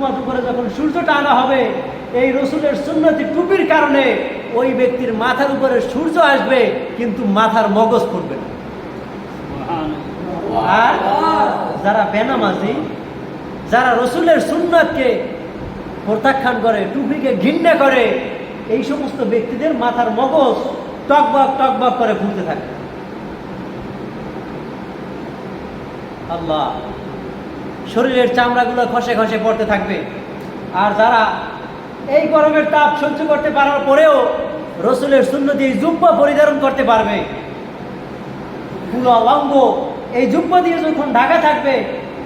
উম্মত উপরে যখন সূর্যটা আনা হবে, এই রসুলের সুন্নতি টুপির কারণে ওই ব্যক্তির মাথার উপরে সূর্য আসবে, কিন্তু মাথার মগজ পড়বে না। আর যারা বেনামাজি, যারা রসুলের সুন্নতকে প্রত্যাখ্যান করে, টুপিকে ঘৃণা করে, এই সমস্ত ব্যক্তিদের মাথার মগজ টকবক টকবক করে ঘুরতে থাকে। আল্লাহ, শরীরের চামড়াগুলো খসে খসে পড়তে থাকবে। আর যারা এই গরমের তাপ সহ্য করতে পারার পরেও রসুলের সুন্নতি জুব্বা পরিধারণ করতে পারবে, পুরো অঙ্গ এই জুব্বা দিয়ে যখন ঢাকা থাকবে,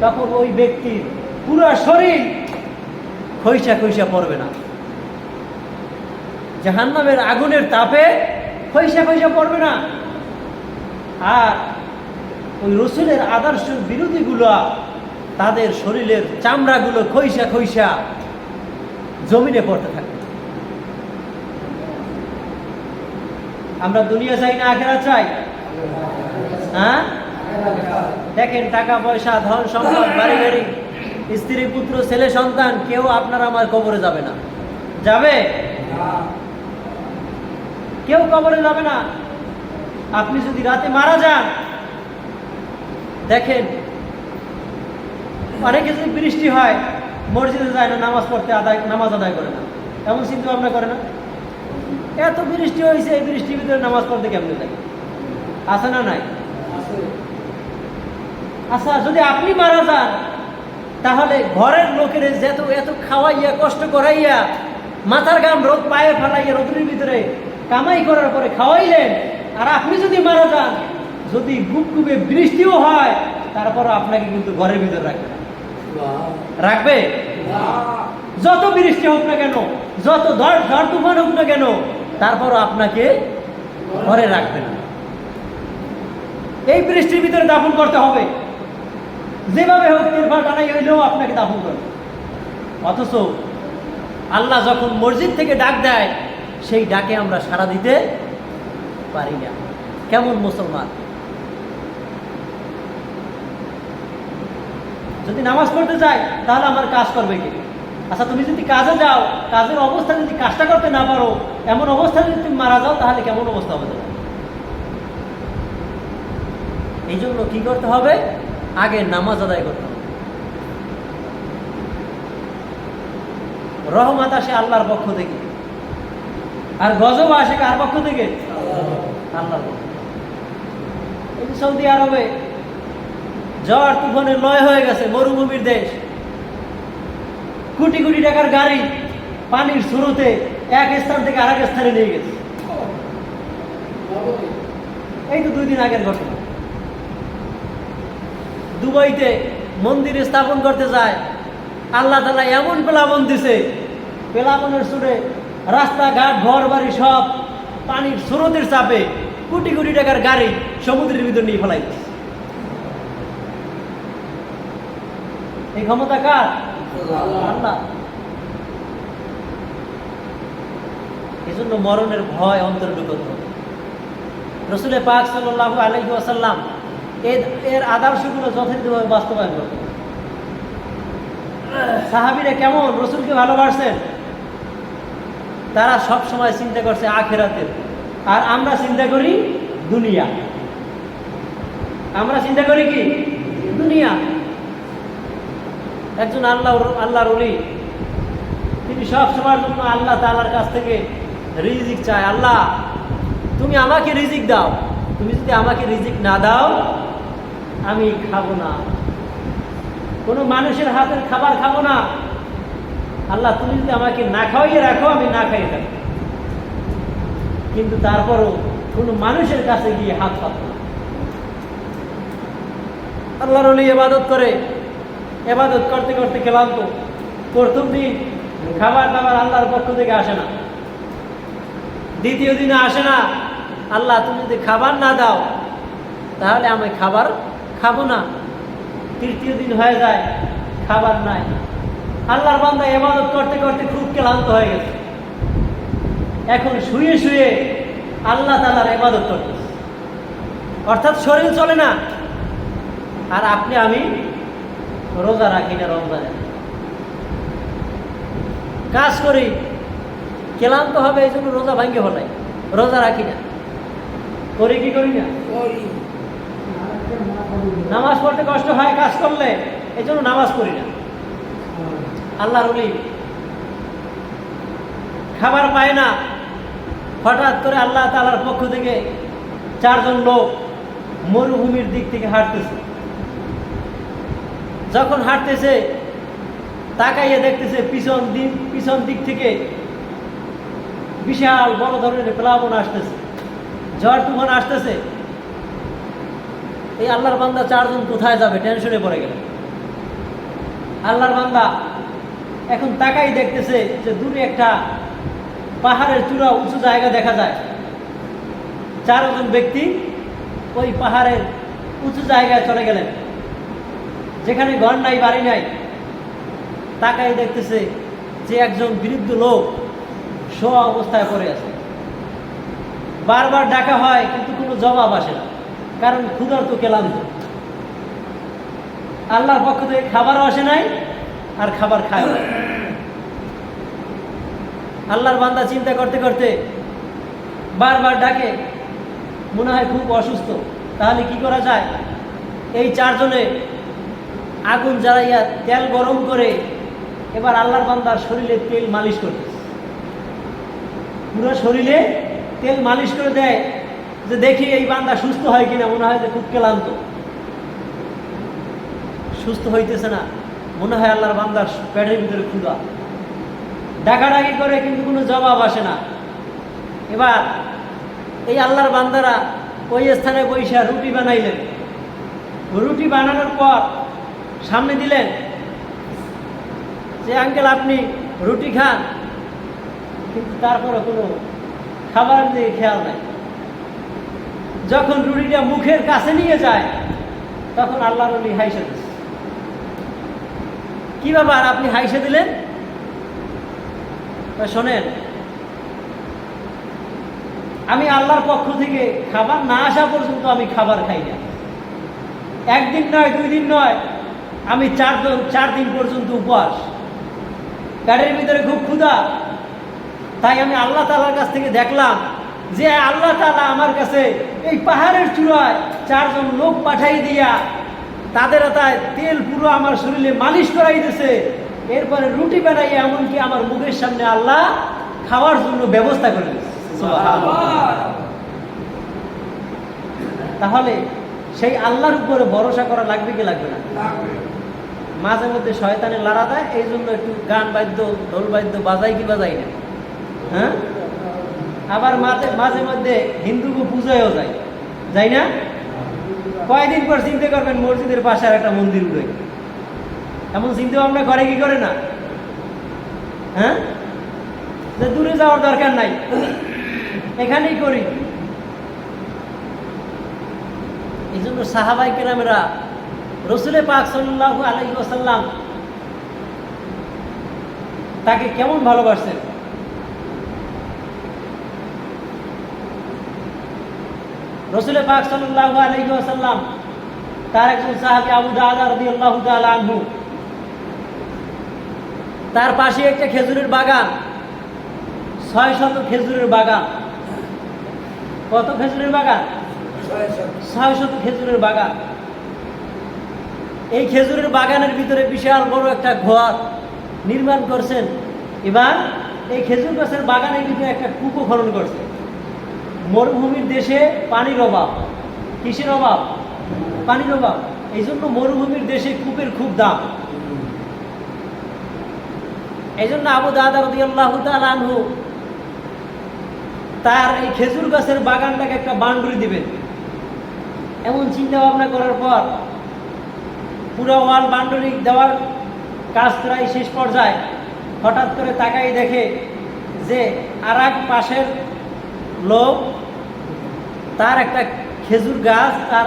তখন ওই ব্যক্তির পুরো শরীর খৈসা খৈসা পড়বে না। জাহান্নামের আগুনের তাপে খৈসা খৈসা পড়বে না। আর ওই রসুলের আদর্শের বিরোধীগুলো, তাদের শরীরের চামড়াগুলো খৈসা খৈসা জমিনে পড়তে থাকে। আমরা দুনিয়া চাই না আখিরাত চাই? হ্যাঁ, দেখেন, টাকা পয়সা, ধন সম্পদ, বাড়ি গাড়ি, স্ত্রী পুত্র, ছেলে সন্তান, কেউ আপনার আমার কবরে যাবে না। যাবে? কেউ কবরে যাবে না। আপনি যদি রাতে মারা যান, দেখেন, অনেকে যদি বৃষ্টি হয় মসজিদে যায় না, নামাজ পড়তে নামাজ আদায় করে না, এমন চিন্তা ভাবনা করে না? এত বৃষ্টি হয়েছে, এই বৃষ্টির ভিতরে নামাজ পড়তে কেমন যায়? আছে না নাই? আচ্ছা, যদি আপনি মারা যান, তাহলে ঘরের লোকের এত খাওয়াইয়া, কষ্ট করাইয়া, মাথার ঘাম রোদ পায়ে ফেলাইয়া রোদের ভিতরে কামাই করার পরে খাওয়াইলেন, আর আপনি যদি মারা যান, যদি গুপগুপে বৃষ্টিও হয়, তারপরও আপনাকে কিন্তু ঘরের ভিতরে রাখবে। রাখবে? যত বৃষ্টি হোক না কেন, যত ঝড় তুফান হোক না কেন, তারপরও আপনাকে ঘরে রাখবে না। এই বৃষ্টির ভিতরে দাফন করতে হবে, যেভাবে হোক তিরপাল টানাই হইলেও আপনাকে দাফন করবে। অথচ আল্লাহ যখন মসজিদ থেকে ডাক দেয়, সেই ডাকে আমরা সাড়া দিতে পারি না। কেমন মুসলমান? যদি নামাজ পড়তে চাই, তাহলে আমার কাজ করবে কে? আচ্ছা, তুমি যদি কাজে যাও, কাজের অবস্থা যদি কাজটা করতে না পারো, এমন অবস্থায় যদি তুমি মারা যাও, তাহলে কেমন অবস্থা হবে? এই জন্য কি করতে হবে? আগে নামাজ আদায় করতে হবে। রহমত আসে আল্লাহর পক্ষ থেকে, আর গজব আসে কার পক্ষ থেকে? আল্লাহর পক্ষ থেকে। এই যে সৌদি আরবে ঝড় তুফানে লয় হয়ে গেছে, মরুভূমির দেশ, কোটি কোটি টাকার গাড়ি পানির স্রোতে এক স্থান থেকে আরেক স্থানে নিয়ে গেছে। এই তো 2 দিন আগের ঘটনা। দুবাইতে মন্দিরে স্থাপন করতে যায়, আল্লাহ তাআলা এমন প্লাবন দিছে, প্লাবনের সুরে রাস্তাঘাট, ঘর বাড়ি সব পানির স্রোতের চাপে কোটি কোটি টাকার গাড়ি সমুদ্রের ভিতর নিয়ে ফেলাই দিচ্ছে। এই ক্ষমতা কার? আল্লাহ। এজন্য মরণের ভয় অন্তরে ঢুকতে হবে। রাসূল পাক সাল্লাল্লাহু আলাইহি ওয়াসাল্লাম এর আদর্শগুলো যথাযথভাবে বাস্তবায়ন করতেন। সাহাবীরা কেমন রাসূলকে ভালোবাসতেন? তারা সব সময় চিন্তা করছে আখিরাতের, আর আমরা চিন্তা করি দুনিয়া। আমরা চিন্তা করি কি? দুনিয়া। একজন আল্লাহর ওলি, তিনি সব সময়ের জন্য আল্লাহ তাআলার কাছ থেকে রিজিক চায়। আল্লাহ, তুমি আমাকে রিজিক দাও, তুমি যদি আমাকে রিজিক না দাও, আমি খাবো না, কোনো মানুষের হাতের খাবার খাবো না। আল্লাহ, তুমি যদি আমাকে না খাওয়াইয়ে রাখো, আমি না খাইয়ে থাকবো। কিন্তু তারপরও কোনো মানুষের কাছে গিয়ে হাত পাতো না। আল্লাহর ওলি ইবাদত করে, ইবাদত করতে করতে ক্লান্ত, প্রথম দিন খাবার দাবার আল্লাহর পক্ষ থেকে আসে না, দ্বিতীয় দিনে আসে না। আল্লাহ, তুমি যদি খাবার না দাও, তাহলে আমি খাবার খাবো না। তৃতীয় দিন হয়ে যায়, খাবার নাই। আল্লাহর বান্দা ইবাদত করতে করতে খুব ক্লান্ত হয়ে গেছে, এখন শুয়ে শুয়ে আল্লাহ তাআলার ইবাদত করতেছে, অর্থাৎ শরীর চলে না। আর আপনি আমি রোজা রাখি না রমজানে, কাজ করি, ক্লান্ত হবে, এই জন্য রোজা ভাঙ্গে ফেলাই, রোজা রাখি না। করি কি করি না? নামাজ পড়তে কষ্ট হয় কাজ করলে, এই জন্য নামাজ পড়ি না। আল্লাহর ওলি খাবার পায় না, হঠাৎ করে আল্লাহ তাআলার পক্ষ থেকে 4 জন লোক মরুভূমির দিক থেকে হাঁটতেছে। যখন হাঁটতেছে তাকাইয়ে দেখতেছে পিছন দিক থেকে বিশাল বড় ধরনের প্লাবন আসতেছে, ঝড় তুফান আসতেছে। এই আল্লাহর বান্দা 4 জন কোথায় যাবে, টেনশনে পড়ে গেল। আল্লাহর বান্দা এখন তাকাই দেখতেছে যে দূরে একটা পাহাড়ের চূড়া, উঁচু জায়গা দেখা যায়। 4 জন ব্যক্তি ওই পাহাড়ের উঁচু জায়গায় চলে গেলেন, যেখানে ঘর নাই, বাড়ি নাই। তাকাই দেখতেছে যে একজন বৃদ্ধ লোক শোয়া অবস্থায় পড়ে আছে। বারবার ডাকা হয় কিন্তু কোনো জবাব আসে না, কারণ ক্ষুধার্ত ক্লান্ত। আল্লাহর পক্ষ থেকে খাবারও আসে নাই আর খাবার খায় না। আল্লাহর বান্দা চিন্তা করতে করতে বারবার ডাকে, মনে হয় খুব অসুস্থ, তাহলে কি করা যায়? এই 4 জনে আগুন জ্বালাইয়া তেল গরম করে এবার আল্লাহর বান্দার শরীরে তেল মালিশ করতেছে। পুরো শরীরে তেল মালিশ করে দেয় যে দেখি এই বান্দা সুস্থ হয় কিনা। মনে হয় যে খুব ক্লান্ত, সুস্থ হইতেছে না, মনে হয় আল্লাহর বান্দার পেটের ভিতরে ক্ষুধা। ডাকাডাকি করে কিন্তু কোনো জবাব আসে না। এবার এই আল্লাহর বান্দারা ওই স্থানে বৈশা রুটি বানাইলেন। রুটি বানানোর পর সামনে দিলেন যে আঙ্কেল আপনি রুটি খান, কিন্তু তারপরে কোনো খাবার দিয়ে খেয়াল নাই। যখন রুটিটা মুখের কাছে নিয়ে যায় তখন আল্লাহর ওলি হাইসা দিচ্ছে। কি ব্যাপার, আপনি হাইসা দিলেন? শোনেন, আমি আল্লাহর পক্ষ থেকে খাবার না আসা পর্যন্ত আমি খাবার খাই না। 1 দিন নয়, 2 দিন নয়, আমি 4 দিন পর্যন্ত উপবাস। পেটের ভিতরে খুব ক্ষুধা। তাই আমি আল্লাহ তাআলার কাছ থেকে দেখলাম যে আল্লাহ তাআলা আমার কাছে এই পাহাড়ের চূড়ায় 4 জন লোক পাঠাই দিয়া তাদের হাতে তেল পুরো আমার শরীরে মালিশ করাই দিয়েছে। এরপরে রুটি বানাই, এমনকি আমার মুখের সামনে আল্লাহ খাওয়ার জন্য ব্যবস্থা করে দিয়েছে। তাহলে সেই আল্লাহর উপরে ভরসা করা লাগবে কি লাগবে না? মাঝে মধ্যে শয়তানে লড়া দেয়, এই জন্য একটু গান বাদ্য, ঢোল বাদ্য বাজাই কি বাজাই না, হ্যাঁ? আবার মাঝে মধ্যে হিন্দুকে পূজায়ও যায়, যাই না? কয়দিন পর চিন্তা করবেন মসজিদের পাশে আর একটা মন্দির উঠে, এমন চিন্তা ভাবনা করে কি করে না? হ্যাঁ, যে দূরে যাওয়ার দরকার নাই, এখানেই করি। এই জন্য সাহাবায়ে কেরামেরা রসুলে পাক সাল্লাল্লাহু আলাইহি ওয়াসাল্লাম তাকে কেমন ভালোবাসেন। রসুলে পাক সাল্লাল্লাহু আলাইহি ওয়াসাল্লাম তার একজন সাহাবী আবু দারদা রাদিয়াল্লাহু তাআলা আনহু, তার পাশে একটা খেজুরের বাগান, 600 খেজুরের বাগান। কত খেজুরের বাগান? 600 খেজুরের বাগান। এই খেজুরের বাগানের ভিতরে বিশাল বড় একটা ঘর নির্মাণ করছেন। এবার এই খেজুর গাছের বাগানের ভিতরে একটা কূপও খনন করছে। মরুভূমির দেশে পানির অভাব। কিসের অভাব? পানির অভাব। এই জন্য মরুভূমির দেশে কূপের খুব দাম। এই জন্য আবু দারদা রাদিয়াল্লাহু তাআলা আনহু তার এই খেজুর গাছের বাগানটাকে একটা বাউন্ডারি দিবেন, এমন চিন্তা ভাবনা করার পর পুরো ওয়াল বাউন্ডারি দেওয়ার কাজ প্রায় শেষ পর্যায়ে হঠাৎ করে তাকাই দেখে যে আর এক পাশের লোক, তার একটা খেজুর গাছ তার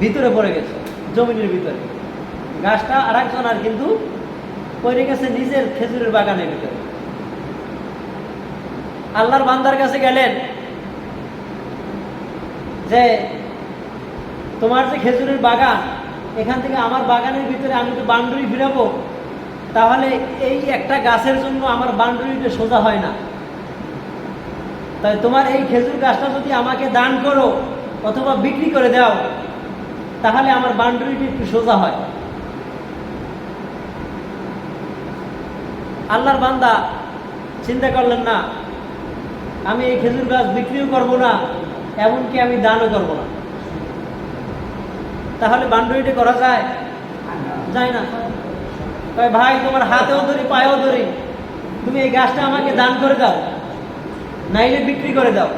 ভিতরে পড়ে গেছে, জমিনের ভিতরে। গাছটা আর একজন আর কিন্তু পড়ে গেছে নিজের খেজুরের বাগানের ভিতরে। আল্লাহর বান্দার কাছে গেলেন যে তোমার যে খেজুরের বাগান, এখান থেকে আমার বাগানের ভিতরে আমি তো বাউন্ডারি ফিরাবো, তাহলে এই একটা গাছের জন্য আমার বাউন্ডারিটা সোজা হয় না। তাই তোমার এই খেজুর গাছটা যদি আমাকে দান করো অথবা বিক্রি করে দাও, তাহলে আমার বাউন্ডারিটা একটু সোজা হয়। আল্লাহর বান্দা চিন্তা করলেন না, আমি এই খেজুর গাছ বিক্রিও করব না, এমনকি আমি দানও করব না। তাহলে বাউন্ডারিটা করা যায়? যায় না। তাই ভাই, তোমার হাতেও ধরি পায়েও ধরি, তুমি এই গাছটা আমাকে দান করে দাও, নাইলে বিক্রি করে দাও।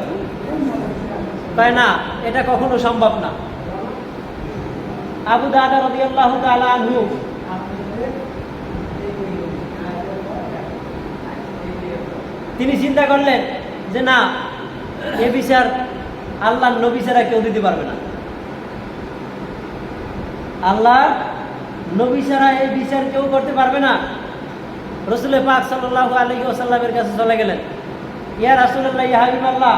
তাই না, এটা কখনো সম্ভব না। আবু দারদা রাদিয়াল্লাহু তাআলা আনহু তিনি চিন্তা করলেন যে না, এ বিচার আল্লাহর নবী ছাড়া কেউ দিতে পারবে না। আল্লাহর নবী ছাড়া এই বিচার কেউ করতে পারবে না। রাসূল পাক সাল্লাল্লাহু আলাইহি ওয়াসাল্লামের কাছে চলে গেলেন, ইয়া রাসূলুল্লাহ, ইয়া হাবিবাল্লাহ,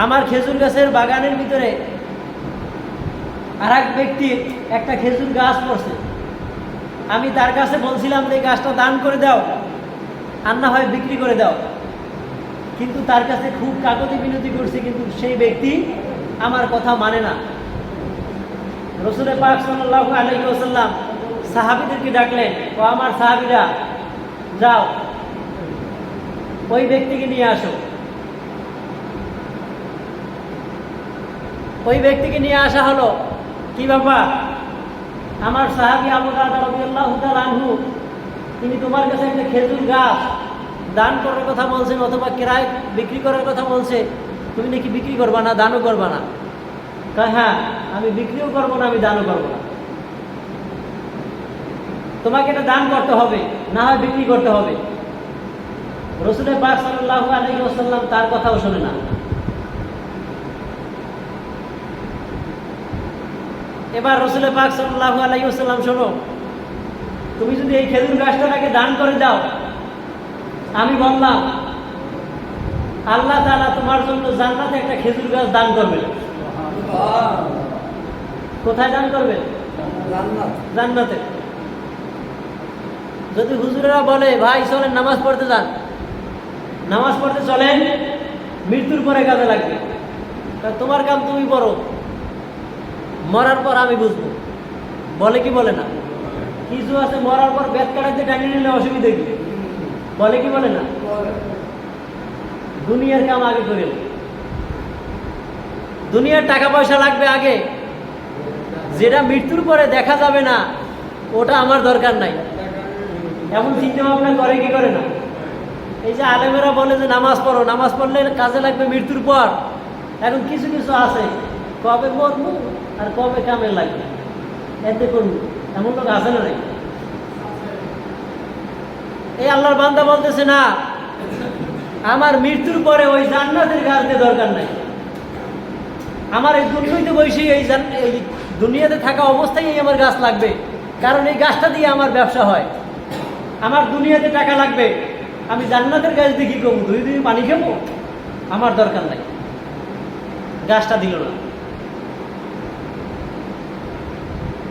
আমার খেজুর গাছের বাগানের ভিতরে আর এক ব্যক্তির একটা খেজুর গাছ পড়ছে, আমি তার কাছে বলছিলাম যে এই গাছটা দান করে দাও, আর না হয় বিক্রি করে দাও, কিন্তু তার কাছে খুব কাকুতি মিনতি করছি, কিন্তু সেই ব্যক্তি আমার কথা মানে না। রাসূল পাক সাল্লাল্লাহু আলাইহি ওয়াসাল্লাম সাহাবীদেরকে ডাকলেন, ও আমার সাহাবীরা, যাও ওই ব্যক্তিকে নিয়ে আসো। ওই ব্যক্তিকে নিয়ে আসা হলো। কি ব্যাপার? আমার সাহাবী আবু দারদা রাদিয়াল্লাহু তাআলা আনহু, তিনি তোমার কাছে একটা খেজুর গাছ দান করার কথা বলছেন অথবা ক্রয় বিক্রি করার কথা বলছে, তুমি নাকি বিক্রি করবা না, দানও করবা না? হ্যাঁ, আমি বিক্রিও করবো না, আমি দানও করবো না। তোমাকে এটা দান করতে হবে, না হয় বিক্রি করতে হবে। রাসূল পাক সাল্লাল্লাহু আলাইহি ওয়াসাল্লাম তার কথাও শোনে না। এবার রাসূল পাক সাল্লাল্লাহু আলাইহি ওয়াসাল্লাম, শোনো, তুমি যদি এই খেজুর গাছটাকে দান করে দাও, আমি বললাম আল্লাহ তাআলা তোমার জন্য জান্নাতে একটা খেজুর গাছ দান করবেন। কোথায় দান করবেন? জান্নাতে। যদি হুজুরেরা বলে, ভাই চলেন নামাজ পড়তে যান, নামাজ পড়তে চলেন, মৃত্যুর পরে কাজে লাগবে, তোমার কাম তুমি পড়ো, মরার পর আমি বুঝবো, বলে কি বলে না? কিছু আছে মরার পর বেত কাটাতে টানিয়ে নিলে অসুবিধা কি, বলে কি বলে না? দুনিয়ার কাম আগে করে, দুনিয়ার টাকা পয়সা লাগবে আগে, যেটা মৃত্যুর পরে দেখা যাবে না ওটা আমার দরকার নাই, এমন চিন্তা ভাবনা করে কি করে না? এই যে আলেমেরা বলে যে নামাজ পড়ো, নামাজ পড়লে কাজে লাগবে মৃত্যুর পর, এখন কিছু কিছু আছে কবে মরবো আর কবে কামে লাগবে এতে করবো, এমন লোক আছে না? নাই? এই আল্লাহর বান্দা বলতেছে না, আমার মৃত্যুর পরে ওই জান্নাতের গাছ দিয়ে দরকার নাই, আমার এই দুনিয়াতে বসে এই দুনিয়াতে থাকা অবস্থায় আমার গাছ লাগবে, কারণ এই গাছটা দিয়ে আমার ব্যবসা হয়, আমার দুনিয়াতে টাকা লাগবে, আমি জান্নাতের গাছ দিয়ে কি করবো? দুই দিন পানি খাবো? আমার দরকার নাই। গাছটা দিল না।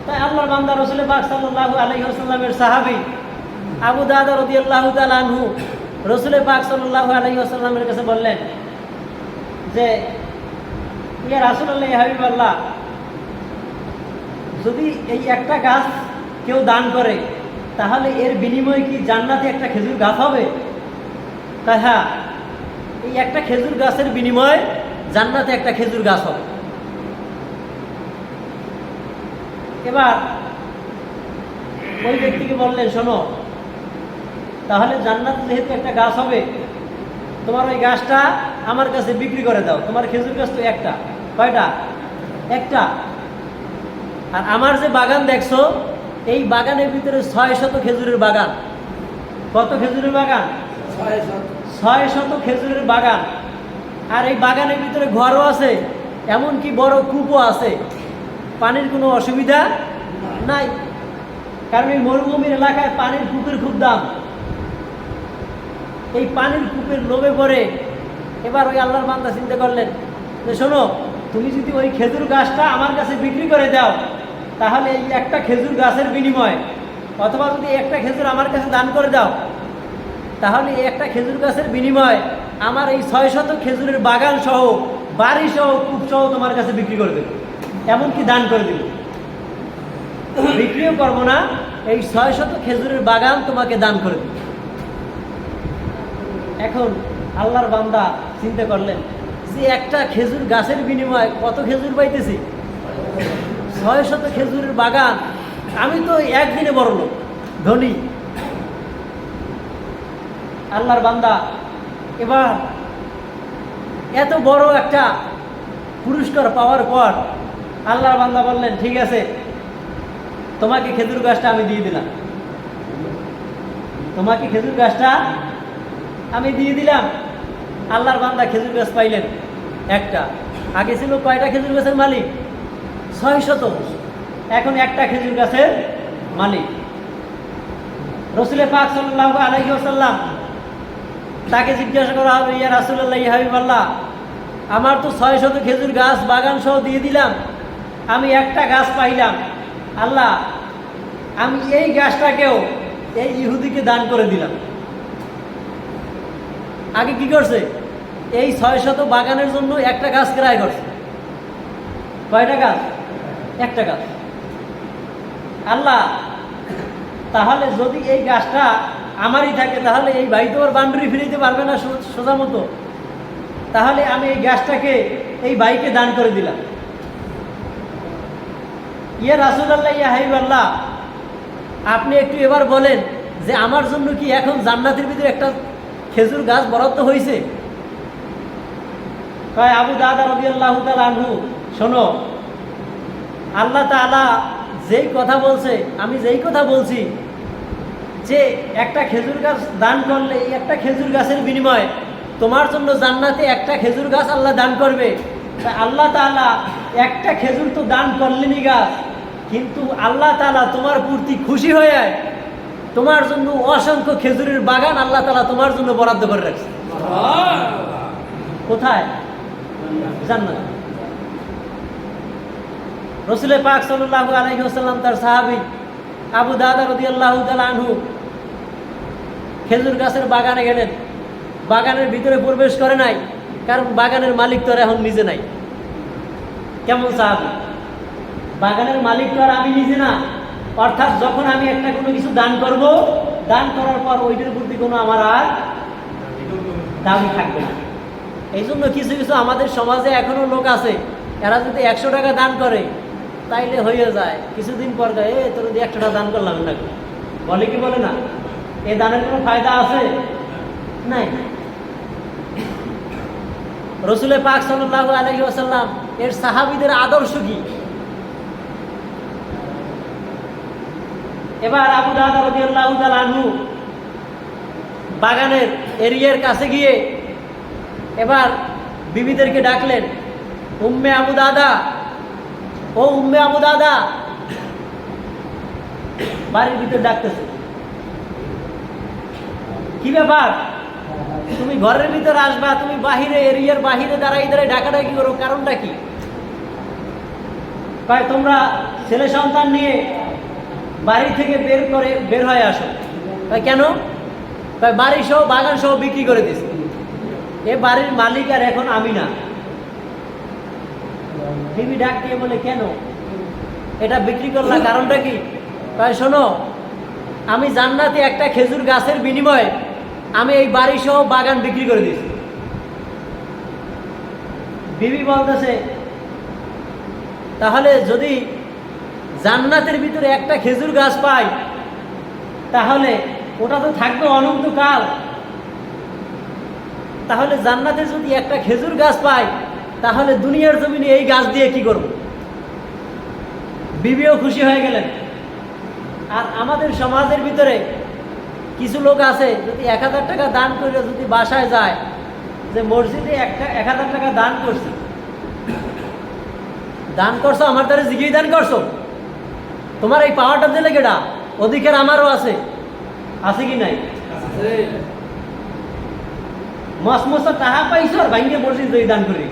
তাই আল্লাহর বান্দা রাসূল পাক সাল্লাল্লাহু আলাইহি ওয়াসাল্লামের সাহাবী আবু দারদা রাদিয়াল্লাহু তাআলা আনহু রাসূল পাক সাল্লাল্লাহু আলাইহি ওয়াসাল্লামের কাছে বললেন যে, ইয়া রাসূলুল্লাহ, ইয়া হাবিবাল্লাহ, যদি এই একটা গাছ কেউ দান করে, তাহলে এর বিনিময়ে কি জান্নাতে একটা খেজুর গাছ হবে? তাই হ্যাঁ, এই একটা খেজুর গাছের বিনিময়ে জান্নাতে একটা খেজুর গাছ হবে। এবার ওই ব্যক্তিকে বললেন, শোনো, তাহলে জান্নাতে যেহেতু একটা গাছ হবে, তোমার ওই গাছটা আমার কাছে বিক্রি করে দাও। তোমার খেজুর গাছ তো একটা, কয়টা? একটা। আর আমার যে বাগান দেখছো, এই বাগানের ভিতরে 600 খেজুরের বাগান। কত খেজুরের বাগান? 600 খেজুরের বাগান। আর এই বাগানের ভিতরে ঘরও আছে, এমনকি বড় কূপও আছে, পানির কোনো অসুবিধা নাই, কারণ এই মরুভূমির এলাকায় পানির কূপের খুব দাম। এই পানির কূপের লোভে পড়ে এবার ওই আল্লাহর বান্দা চিন্তা করলেন যে, শোনো, তুমি যদি ওই খেজুর গাছটা আমার কাছে বিক্রি করে দাও, তাহলে এই একটা খেজুর গাছের বিনিময়ে, অথবা যদি একটা খেজুর আমার কাছে দান করে দাও, তাহলে এই একটা খেজুর গাছের বিনিময়ে আমার এই 600 খেজুরের বাগান সহ, বাড়ি সহ, কূপ সহ তোমার কাছে বিক্রি করে দেবো, এমনকি দান করে দেব। বিক্রিও করবো না, এই 600 খেজুরের বাগান তোমাকে দান করে দেব। এখন আল্লাহর বান্দা চিন্তা করলেন যে একটা খেজুর গাছের বিনিময়ে কত খেজুর পাইতেছি, 600 খেজুরের বাগান, আমি তো একদিনে বড় লোক, ধনী। আল্লাহর বান্দা এবার এত বড় একটা পুরস্কার পাওয়ার পর আল্লাহর বান্দা বললেন, ঠিক আছে, তোমাকে খেজুর গাছটা আমি দিয়ে দিলাম, তোমাকে খেজুর গাছটা আমি দিয়ে দিলাম। আল্লাহর বান্দা খেজুর গাছ পাইলেন একটা। আগে ছিল কয়টা খেজুর গাছের মালিক? 600। এখন একটা খেজুর গাছের মালিক। রসুল পাক সাল্লাল্লাহু আলাইহি ওয়াসাল্লাম তাকে জিজ্ঞাসা করা হবে, ইয়া রাসূলুল্লাহ, ইয়া হাবিবাল্লাহ, আমার তো 600 খেজুর গাছ বাগান সহ দিয়ে দিলাম, আমি একটা গাছ পাইলাম, আল্লাহ আমি এই গাছটাকেও এই ইহুদিকে দান করে দিলাম। আগে কি করছে? এই 600 বাগানের জন্য একটা গাছ ক্রয় করছে। কয়টা গাছ? একটা গাছ। আল্লাহ তাহলে যদি এই গাছটা আমারই থাকে, তাহলে এই ভাই তো আর বাউন্ডারি ফিরিতে পারবে না সোজা মতো, তাহলে আমি এই গাছটাকে এই ভাইকে দান করে দিলাম। ইয়া রাসূলুল্লাহ, ইয়া হাবিবাল্লাহ, আপনি একটু এবার বলেন যে আমার জন্য কি এখন জান্নাতের ভিতরে একটা খেজুর গাছ বরাদ্দ হয়েছে? কয় আবু দাদা রাদিয়াল্লাহু তাআলা আনহু, শোনো, আল্লাহ তাআলা যেই কথা বলছে, আমি যেই কথা বলছি যে একটা খেজুর গাছ দান করলে এই একটা খেজুর গাছের বিনিময়ে তোমার জন্য জান্নাতে একটা খেজুর গাছ আল্লাহ দান করবে। আল্লাহ তাআলা একটা খেজুর তো দান করলেনই গাছ, কিন্তু আল্লাহ তাআলা তোমার প্রতি খুশি হয়ে তোমার জন্য অসংখ্য খেজুরের বাগান আল্লাহ তাআলা তোমার জন্য বরাদ্দ করে রাখছে। কোথায়? জান্নাত। রাসূল পাক সাল্লাল্লাহু আলাইহি ওয়াসাল্লাম তার সাহাবী আবু দাদা রাদিয়াল্লাহু তাআলা আনহু খেজুর গাছের বাগানে গেলেন। বাগানের ভিতরে প্রবেশ করে নাই, কারণ বাগানের মালিক তো আর এখন নিজে নাই। কেমন সাহাবী? বাগানের মালিক তো আর আমি নিজে না, অর্থাৎ যখন আমি একটা কোনো কিছু দান করব, দান করার পর ওইটার প্রতি কোনো আমার আর দাবি থাকবে না। এই জন্য কিছু কিছু আমাদের সমাজে এখনো লোক আছে, এরা যদি 100 টাকা দান করে তাইলে হয়ে যায়, কিছুদিন পর গায়ে তোর যদি 100 টাকা দান করলাম না, বলে কি বলে না? এই দানের কোনো ফায়দা আছে? নাই। রাসূল পাক সাল্লাল্লাহু আলাইহি ওয়াসাল্লাম এর সাহাবীদের আদর্শ কি? এবার আবু দাদা রাদিয়াল্লাহু তাআলা আনহু বাগানের এরিয়ার কাছে গিয়ে এবার বিবিদেরকে ডাকলেন, উম্মে আবু দাদা, ও উম্মে আবু দাদা। বাড়ির ভিতর ডাকতেছে, কি ব্যাপার? তুমি ঘরের ভিতর আসবা, তুমি বাহিরে এরিয়ার বাহিরে দাঁড়াই দাঁড়াই ডাকাডাকি করো, কারণটা কি? ভাই তোমরা ছেলে সন্তান নিয়ে বাড়ি থেকে বের হয়ে আসো। ভাই কেন? ভাই বাড়ি সহ বাগান সহ বিক্রি করে দিছে, এ বাড়ির মালিক আর এখন আমি না। বিবি ডাক দিয়ে বলে, কেন এটা বিক্রি করলা, কারণটা কি? ভাই শোনো, আমি জান্নাতে একটা খেজুর গাছের বিনিময়ে আমি এই বাড়ি সহ বাগান বিক্রি করে দিয়েছি। বিবি বলতেছে, তাহলে যদি জান্নাতের ভিতরে একটা খেজুর গাছ পাই, তাহলে ওটা তো থাকবে অনন্তকাল। তাহলে জান্নাতে যদি একটা খেজুর গাছ পাই, তাহলে দুনিয়ার জমিনে এই গাছ দিয়ে কি করব? বিবিও খুশি হয়ে গেলেন। আর আমাদের সমাজের ভিতরে কিছু লোক আছে, যদি 1000 টাকা দান করে যদি বাসায় যায় যে মসজিদে 1000 টাকা দান করছি, দান করছো আমার দ্বারা জিগিয়ে দান করছো, তোমার এই পাওয়ারটা দিলে কেডা? অধিকার আমারও আছে, আছে কি নাই? মসমসা টাকা পাইছো আর ভাঙ্গে মসজিদ দান করে।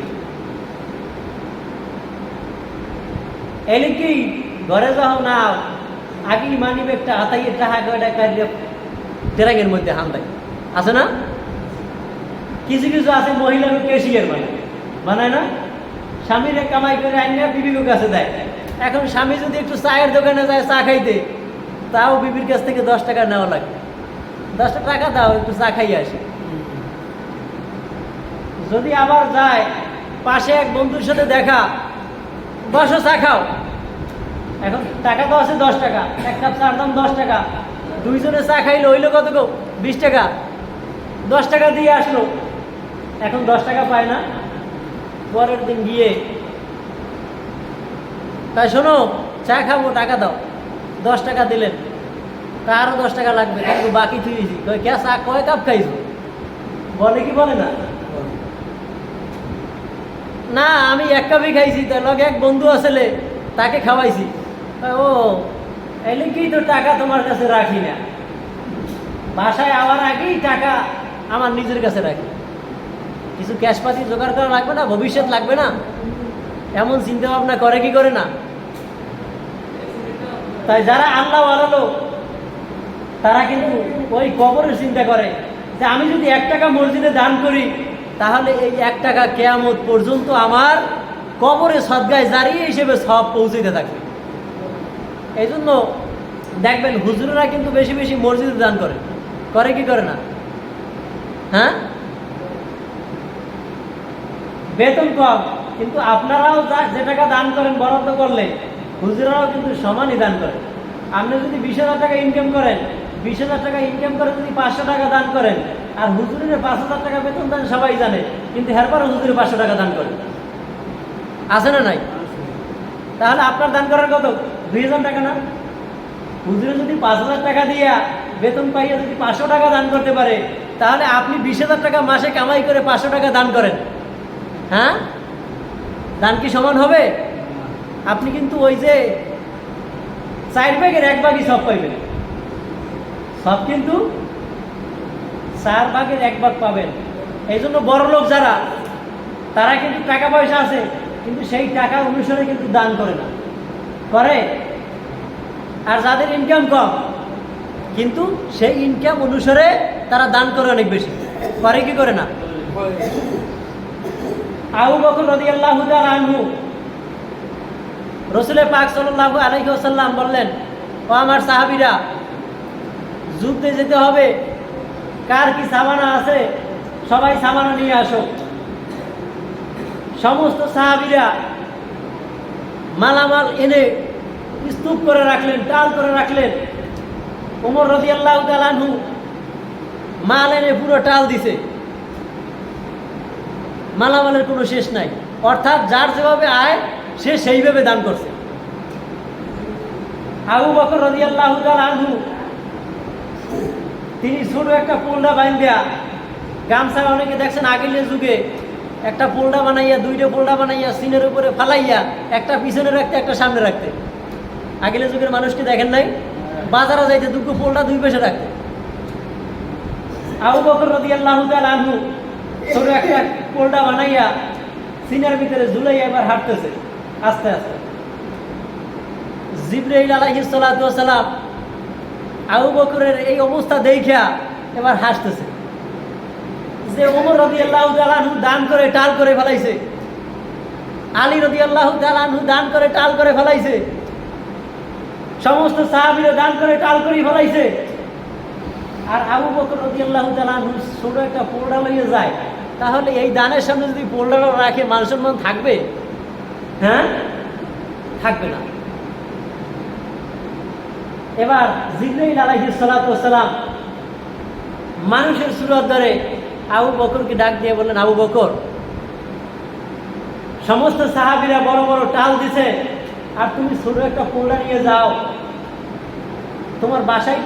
এলে কি ঘরে যাও না, আগেই মানি ব্যাগটা হাতাইয়ে টাকা কয়টা কাটলে ট্রাকের মধ্যে হান দেয়, আছে না? কিছু কিছু আছে মহিলার কেশিয়ার বানায় না, স্বামীরে কামাই করে আইনা বিবির কাছে দেয়। এখন স্বামী যদি একটু চায়ের দোকানে যায় চা খাইতে, তাও বিবির কাছ থেকে 10 টাকা নেওয়া লাগে, 10 টাকা দাও একটু চা খাইয়ে আসে। যদি আবার যায় পাশে এক বন্ধুর সাথে দেখা, বসো চা খাও, এখন টাকা তো আছে 10 টাকা, এক কাপ চার দাম 10 টাকা, দুইজনে চা খাইলে হইলো কত গো 20 টাকা, 10 টাকা দিয়ে আসলো, এখন 10 টাকা পায় না। পরের দিন গিয়ে তাই শোনো চা খাবো টাকা দাও, 10 টাকা দিলেন, তা আরো 10 টাকা লাগবে, কিন্তু বাকি থুয়েছি। কে চা কয় কাপ খাইছো, বলে কি বলে না? না আমি 1 কাপই খাইছি, তার লগে এক বন্ধু আসলে তাকে খাওয়াইছি। ও এলে কি তো টাকা তোমার কাছে রাখি না, বাসায় আওয়ার আগেই টাকা আমার নিজের কাছে রাখি, কিছু ক্যাশপাতি জোগাড় করা লাগবে না, ভবিষ্যৎ লাগবে না, এমন চিন্তা ভাবনা করে কি করে না? তাই যারা আল্লাহ আলো তারা কিন্তু ওই কবরের চিন্তা করে যে আমি যদি 1 টাকা মসজিদে দান করি, তাহলে এই 1 টাকা কিয়ামত পর্যন্ত আমার কবরে সদগায় জারিয়ে হিসেবে সব পৌঁছতে থাকবে। এই জন্য দেখবেন হুজুররা কিন্তু বেশি বেশি মসজিদে দান করে কি করে না? হ্যাঁ, বেতন কম, কিন্তু আপনারাও যে টাকা দান করেন বরাদ্দ করলে হুজুরাও কিন্তু সমানই দান করেন। আপনি যদি 20,000 টাকা ইনকাম করেন, 20,000 টাকা ইনকাম করে যদি 500 টাকা দান করেন, আর হুজুরের 5,000 টাকা বেতন দেন সবাই জানে, কিন্তু এরপরও হুজুরে 500 টাকা দান করেন, আছে না নাই? তাহলে আপনার দান করার কত? 2,000 টাকা না? হুজুরে যদি 5,000 টাকা দিয়া বেতন পাইয়া যদি 500 টাকা দান করতে পারে, তাহলে আপনি 20,000 টাকা মাসে কামাই করে 500 টাকা দান করেন, হ্যাঁ, দান কি সমান হবে? আপনি কিন্তু ওই যে 4 ভাগের 1 ভাগই সব পাইবেন, সব কিন্তু 4 ভাগের 1 ভাগ পাবেন। এই জন্য বড় লোক যারা, তারা কিন্তু টাকা পয়সা আছে, কিন্তু সেই টাকা অনুসারে কিন্তু দান করে না, করে। আর যাদের ইনকাম কম, কিন্তু সেই ইনকাম অনুসারে তারা দান করে অনেক বেশি, করে কি করে না? আবু বকর রাদিয়াল্লাহু তাআলা আনহু, রাসূল পাক সাল্লাল্লাহু আলাইহি ওয়াসাল্লাম বললেন, ও আমার সাহাবীরা, যুদ্ধে যেতে হবে, কার কি সামানা আছে সবাই সামানা নিয়ে আসো। সমস্ত সাহাবীরা মালামাল এনে স্তূপ করে রাখলেন, টাল করে রাখলেন। ওমর রাদিয়াল্লাহু তাআলা আনহু মাল এনে পুরো টাল দিছে, মালামালের কোনো শেষ নাই, অর্থাৎ যার যেভাবে আয় সে সেইভাবে দান করছে। আবু বকর রাদিয়াল্লাহু তাআলা আনহু, তিনি ছোট একটা পোলডা বাঁধিয়া, গামছা অনেকে দেখছেন আগের যুগে একটা পোলডা বানাইয়া, 2টা পোলডা বানাইয়া সিনের উপরে ফালাইয়া, একটা পিছনে রাখতে একটা সামনে রাখতে। আগের যুগের মানুষকে দেখেন নাই? বাজারে যাইতে 2 পোলডা 2 পাশে রাখতে। আবু বকর রাদিয়াল্লাহু তাআলা আনহু ছোট একটা পোলডা বানাইয়া সিনার ভিতরে ঝুলাইয়া এবার হাঁটতেছে আস্তে আস্তে। জিবরাইল আলাইহিস সালাতু ওয়াস সালাম আবু বকরের এই অবস্থা দেখিয়া এবার হাসতেছে যে ওমর রাদিয়াল্লাহু তাআলা আনহু দান করে টাল করে ফেলাইছে, আলী রাদিয়াল্লাহু তাআলা আনহু দান করে টাল করে ফেলাইছে, সমস্ত সাহাবীরা দান করে টাল করে ফেলাইছে, আর আবু বকর রাদিয়াল্লাহু তাআলা আনহু ছোট একটা পোলডা লইয়া যায়। তাহলে এই দানের সামনে যদি পোলডাটা রাখে মান সম্মান থাকবে? হ্যাঁ, থাকবে না। এবার জিবরাইল আলাইহিস সালাতু ওয়াস সালাম মানুষের সুরত ধরে আবু বকরকে ডাক দিয়ে বললেন, আবু বকর, সমস্ত সাহাবীরা বড় বড় টাল দিছে, আর তুমি ছোট একটা পোলডা নিয়ে যাও, তোমার বাসায়